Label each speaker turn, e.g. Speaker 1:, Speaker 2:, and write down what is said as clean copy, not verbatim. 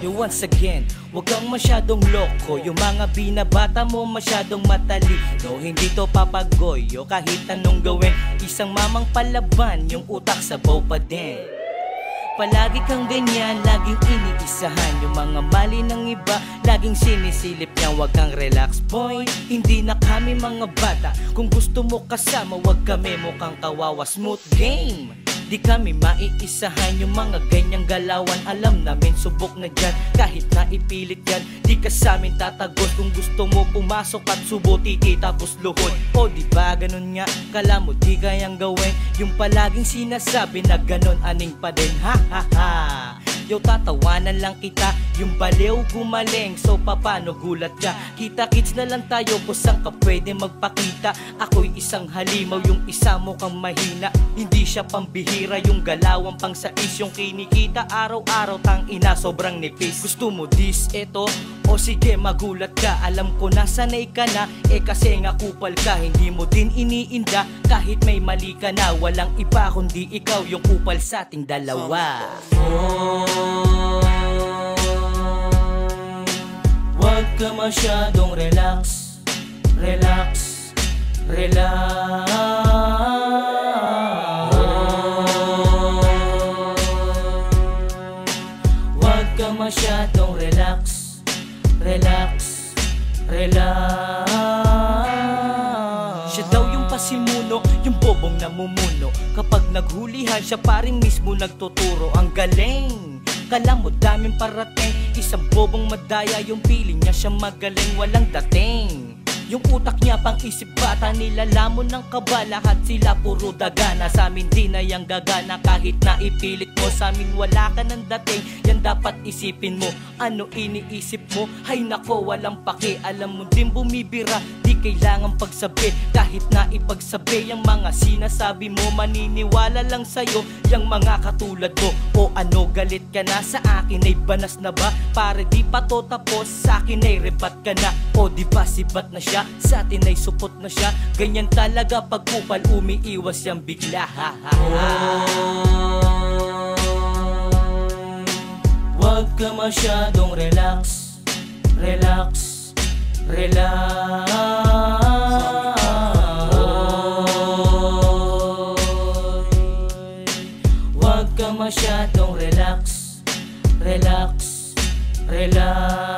Speaker 1: Yo, once again, wag kang masyadong loko. Yung mga binabata mo masyadong matalino. Hindi to papagoyo kahit anong gawin. Isang mamang palaban, yung utak sabaw pa din. Palagi kang ganyan, laging iniisahan yung mga mali ng iba, laging sinisilip niya. Wag kang relax boy, hindi na kami mga bata. Kung gusto mo kasama, wag kami mukhang kawawa. Smooth game, di kami maiisahan yung mga ganyang galawan. Alam namin subok na dyan, kahit na ipilit yan, di ka sa amin tatagos. Kung gusto mo pumasok at subuti tapos luhod. O di ba ganun nga, kala mo di kayang gawin yung palaging sinasabi na ganun aning pa din. Ha ha ha, yo tatawanan lang kita, yung baliw gumaling. So papano gulat ka, kita-kits na lang tayo kung saan ka pwede magpakita. Ako'y isang halimaw, yung isa mo kang mahina. Hindi siya pambihira, yung galawang pang sais. Yung kinikita araw-araw, tang ina sobrang nipis. Gusto mo dis, eto, o sige magulat ka. Alam ko na sanay ka na, kasi nga kupal ka. Hindi mo din iniinda, kahit may mali ka na. Walang iba kundi ikaw, yung kupal sa ating dalawa. Wag ka masyadong relax, relax, relax. Wag ka masyadong relax, relax, relax. Siya daw yung pasimuno, yung bobong namumuno. Kapag naghulihan siya paring mismo nagtuturo. Ang galing, kala mo daming parating. Isang bobong madaya, yung feeling niya siya magaling. Walang dating, yung utak niya pang isip bata. Nilalamon ng kaba, lahat sila puro dagana. Sa amin di na yang gagana, kahit na ipilit mo. Sa amin wala ka ng dating, yan dapat isipin mo. Ano iniisip mo? Hay nako, walang paki. Alam mo din bumibira, di kailangan pagsabi. Kahit na ipagsabi yung mga sinasabi mo, maniniwala lang sa'yo yung mga katulad mo. O ano, galit ka na sa akin ay banas na ba? Pare di pa to tapos, sa akin ay rebat ka na. O di ba sibat na siya, sa atin ay supot na siya. Ganyan talaga pag kupal, umiiwas yang bigla. Ha ha ha. Wag ka masyadong relax, relax, relax. Wag ka masyadong relax, relax, relax.